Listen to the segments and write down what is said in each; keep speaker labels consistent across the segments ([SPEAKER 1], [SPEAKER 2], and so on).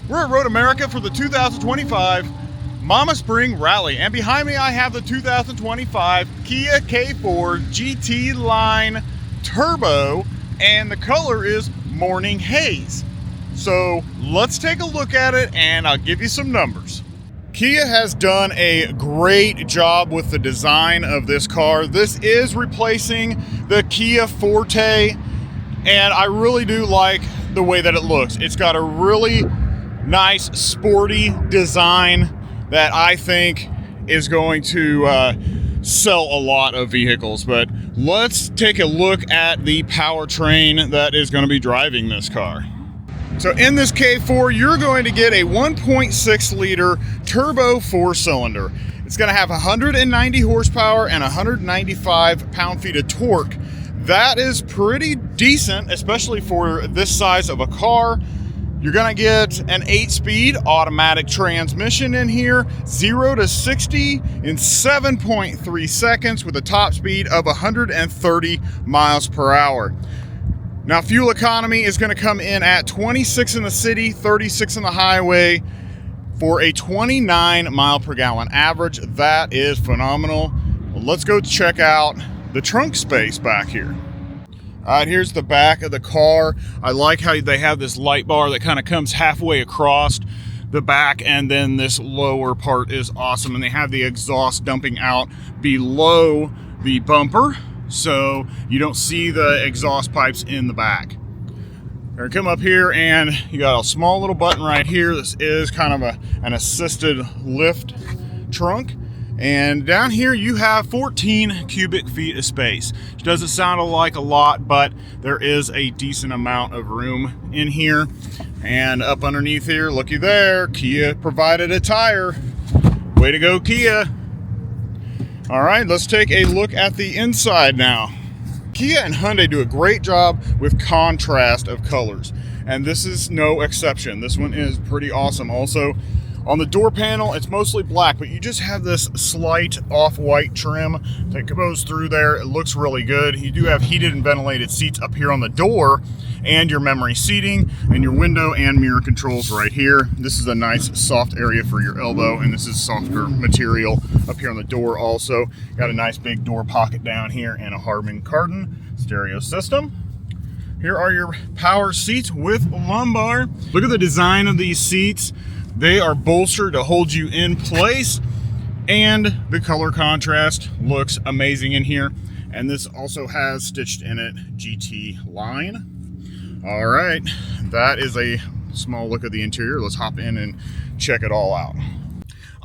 [SPEAKER 1] We're at Road America for the 2025 Mama Spring Rally, and behind me I have the 2025 Kia K4 GT Line Turbo, and the color is Morning Haze. So let's take a look at it and I'll give you some numbers. Kia has done a great job with the design of this car. This is replacing the Kia Forte, and I really do like the way that it looks. It's got a really nice sporty design that I think is going to sell a lot of vehicles. But let's take a look at the powertrain that is going to be driving this car. So in this K4, you're going to get a 1.6 liter turbo 4-cylinder. It's going to have 190 horsepower and 195 pound-feet of torque. That is pretty decent, especially for this size of a car. You're gonna get an 8-speed automatic transmission in here, 0 to 60 in 7.3 seconds with a top speed of 130 miles per hour. Now, fuel economy is gonna come in at 26 in the city, 36 in the highway for a 29 mile per gallon average. That is phenomenal. Well, let's go check out the trunk space back here. All right, here's the back of the car. I like how they have this light bar that kind of comes halfway across the back, and then this lower part is awesome. And they have the exhaust dumping out below the bumper, so you don't see the exhaust pipes in the back. We're gonna come up here, and you got a small little button right here. This is kind of an assisted lift trunk. And down here you have 14 cubic feet of space. It doesn't sound like a lot, but there is a decent amount of room in here. And up underneath here, looky there, Kia provided a tire. Way to go, Kia. All right, let's take a look at the inside now. Kia and Hyundai do a great job with contrast of colors, and this is no exception. This one is pretty awesome. Also, on the door panel, it's mostly black, but you just have this slight off-white trim that goes through there. It looks really good. You do have heated and ventilated seats up here on the door, and your memory seating, and your window and mirror controls right here. This is a nice soft area for your elbow, and this is softer material up here on the door also. Got a nice big door pocket down here and a Harman Kardon stereo system. Here are your power seats with lumbar. Look at the design of these seats. They are bolstered to hold you in place, and the color contrast looks amazing in here. And this also has stitched in it GT Line. All right, that is a small look at the interior. Let's hop in and check it all out.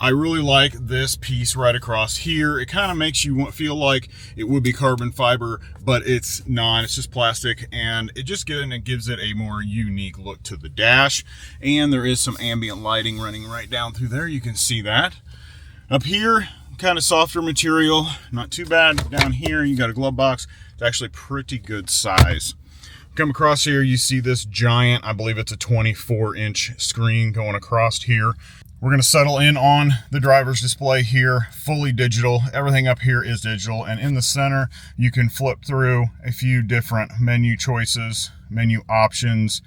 [SPEAKER 1] I really like this piece right across here. It kind of makes you feel like it would be carbon fiber, but it's not. It's just plastic, and it just gives it a more unique look to the dash. And there is some ambient lighting running right down through there. You can see that. Up here, kind of softer material, not too bad. Down here, you got a glove box. It's actually pretty good size. Come across here, you see this giant, I believe it's a 24-inch screen going across here. We're going to settle in on the driver's display here, fully digital. Everything up here is digital, and in the center you can flip through a few different menu choices, menu options,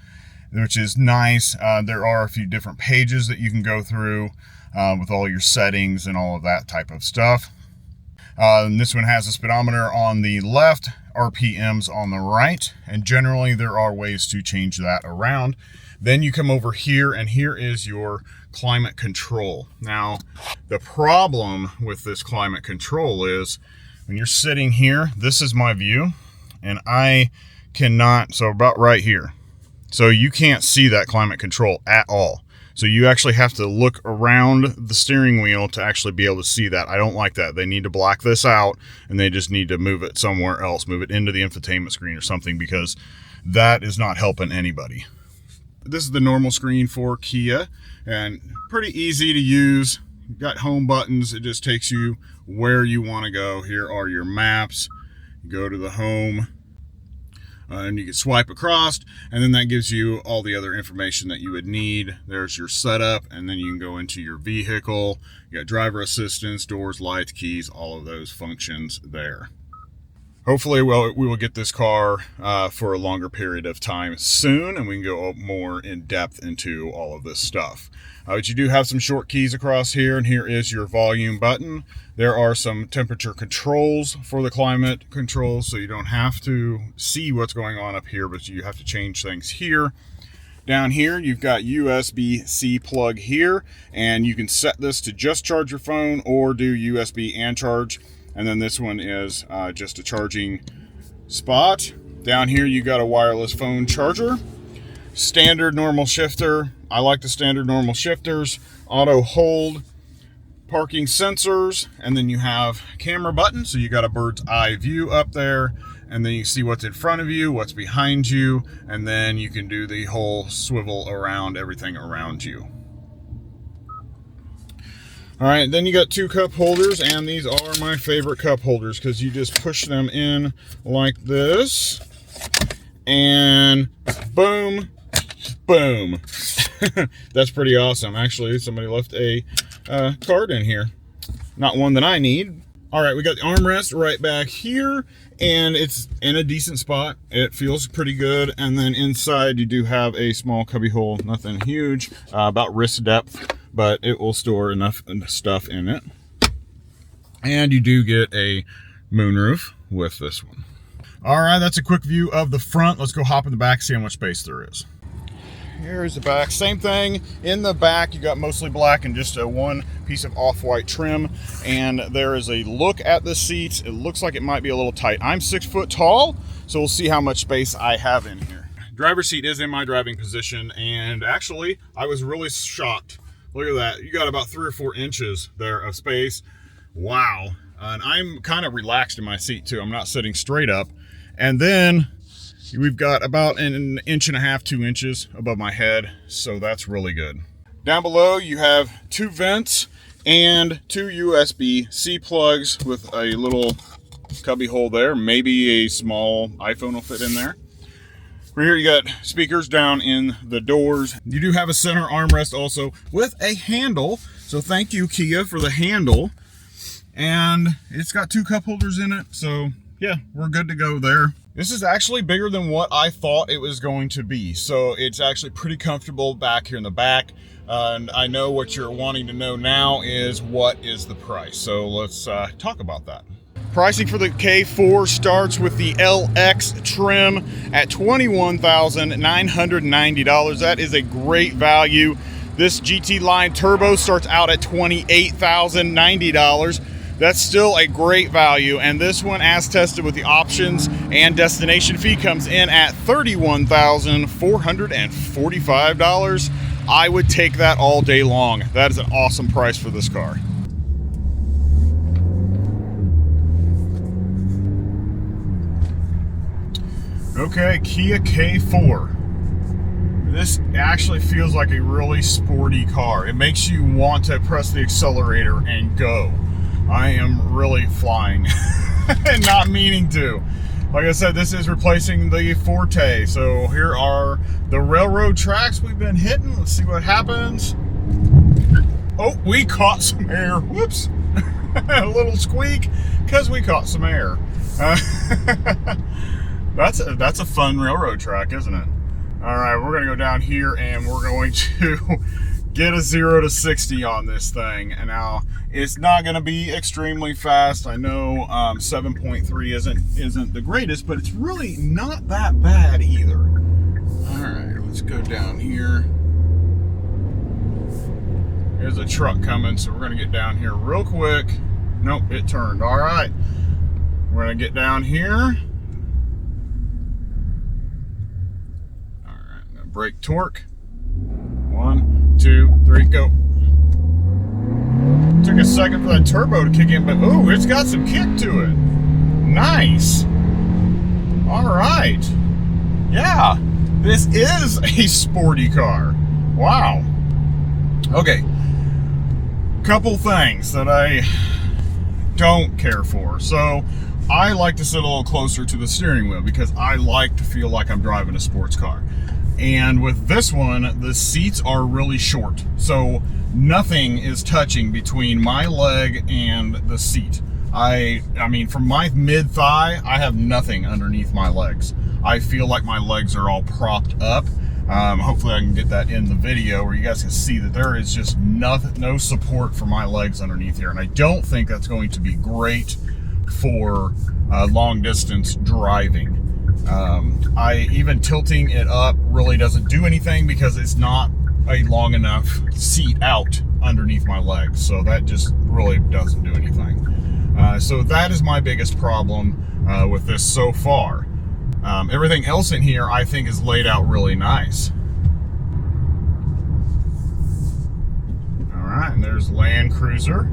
[SPEAKER 1] which is nice. There are a few different pages that you can go through with all your settings and all of that type of stuff. And this one has a speedometer on the left, RPMs on the right, and generally there are ways to change that around. Then you come over here, and here is your climate control. Now, the problem with this climate control is when you're sitting here, this is my view, and I cannot, so about right here. So you can't see that climate control at all. So you actually have to look around the steering wheel to actually be able to see that. I don't like that. They need to black this out, and they just need to move it somewhere else, move it into the infotainment screen or something, because that is not helping anybody. This is the normal screen for Kia, and pretty easy to use. You've got home buttons. It just takes you where you want to go. Here are your maps. Go to the home, and you can swipe across, and then that gives you all the other information that you would need. There's your setup, and then you can go into your vehicle. You got driver assistance, doors, lights, keys, all of those functions there. hopefully we will get this car for a longer period of time soon, and we can go more in depth into all of this stuff. But you do have some short keys across here, and here is your volume button. There are some temperature controls for the climate controls, so you don't have to see what's going on up here, but you have to change things here. Down here, you've got USB-C plug here, and you can set this to just charge your phone or do USB and charge. And then this one is just a charging spot. Down here, you got a wireless phone charger. Standard normal shifter. I like the standard normal shifters. Auto hold, parking sensors, and then you have camera button, so you got a bird's eye view up there, and then you see what's in front of you, what's behind you, and then you can do the whole swivel around everything around you. All right, then you got two cup holders, and these are my favorite cup holders because you just push them in like this, and boom, boom. That's pretty awesome. Actually, somebody left a card in here. Not one that I need. All right, we got the armrest right back here, and it's in a decent spot. It feels pretty good. And then inside you do have a small cubby hole, nothing huge, about wrist depth, but it will store enough stuff in it. And you do get a moonroof with this one. All right, that's a quick view of the front. Let's go hop in the back, see how much space there is. Here's the back. Same thing in the back. You got mostly black and just a one piece of off-white trim. And there is a look at the seats. It looks like it might be a little tight. I'm 6 foot tall, so we'll see how much space I have in here. Driver's seat is in my driving position, and actually I was really shocked. Look at that. You got about 3 or 4 inches there of space. Wow. And I'm kind of relaxed in my seat too. I'm not sitting straight up. And then we've got about an inch and a half, 2 inches above my head, so that's really good. Down below, you have 2 vents and 2 USB-C plugs with a little cubby hole there. Maybe a small iPhone will fit in there. Right here, you got speakers down in the doors. You do have a center armrest also with a handle, so thank you, Kia, for the handle. And it's got 2 cup holders in it, so yeah, we're good to go there. This is actually bigger than what I thought it was going to be. So it's actually pretty comfortable back here in the back. And I know what you're wanting to know now is what is the price. So let's talk about that. Pricing for the K4 starts with the LX trim at $21,990. That is a great value. This GT line turbo starts out at $28,090. That's still a great value, and this one, as tested with the options and destination fee, comes in at $31,445. I would take that all day long. That is an awesome price for this car. Okay, Kia K4. This actually feels like a really sporty car. It makes you want to press the accelerator and go. I am really flying and not meaning to. Like I said, this is replacing the Forte. So here are the railroad tracks we've been hitting. Let's see what happens. Oh, we caught some air. Whoops. A little squeak because we caught some air. That's a fun railroad track, isn't it? All right, we're going to go down here and we're going to get a 0 to 60 on this thing. And now it's not going to be extremely fast. I know 7.3 isn't the greatest, but it's really not that bad either. All right, let's go down here. There's a truck coming, so we're going to get down here real quick. Nope, it turned. All right, we're going to get down here. All right, now brake torque. 1, 2, 3, go. Took a second for that turbo to kick in, but ooh, it's got some kick to it. Nice. All right. Yeah, this is a sporty car. Wow. Okay. Couple things that I don't care for. So I like to sit a little closer to the steering wheel because I like to feel like I'm driving a sports car. And with this one, the seats are really short. So nothing is touching between my leg and the seat. I mean, from my mid-thigh, I have nothing underneath my legs. I feel like my legs are all propped up. Hopefully I can get that in the video where you guys can see that there is just no support for my legs underneath here. And I don't think that's going to be great for long distance driving. Even tilting it up really doesn't do anything because it's not a long enough seat out underneath my legs. So that just really doesn't do anything. So that is my biggest problem with this so far. Everything else in here I think is laid out really nice. All right, and there's Land Cruiser.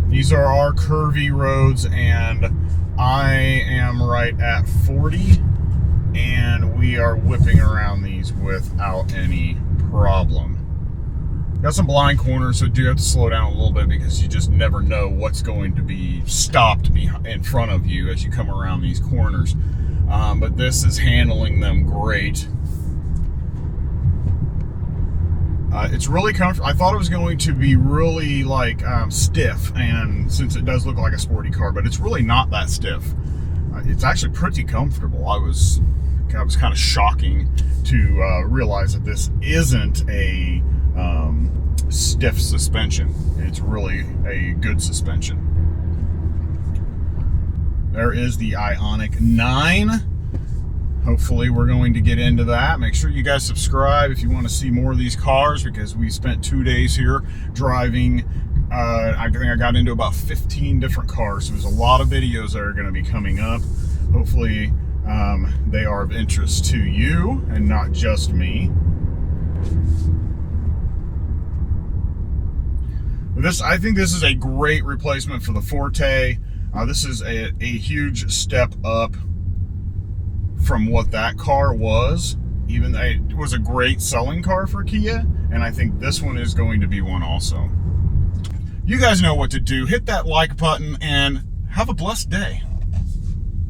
[SPEAKER 1] These are our curvy roads, and I am right at 40, and we are whipping around these without any problem. Got some blind corners, so do have to slow down a little bit because you just never know what's going to be stopped in front of you as you come around these corners. But this is handling them great. It's really comfortable. I thought it was going to be really like stiff, and since it does look like a sporty car, but it's really not that stiff. It's actually pretty comfortable. I was kind of shocking to realize that this isn't a stiff suspension. It's really a good suspension. There is the Ioniq 9. Hopefully we're going to get into that. Make sure you guys subscribe if you want to see more of these cars, because we spent 2 days here driving. I think I got into about 15 different cars. So there's a lot of videos that are going to be coming up. Hopefully they are of interest to you and not just me. I think this is a great replacement for the Forte. This is a huge step up from what that car was. Even though it was a great selling car for Kia, and I think this one is going to be one also. You guys know what to do. Hit that like button and have a blessed day.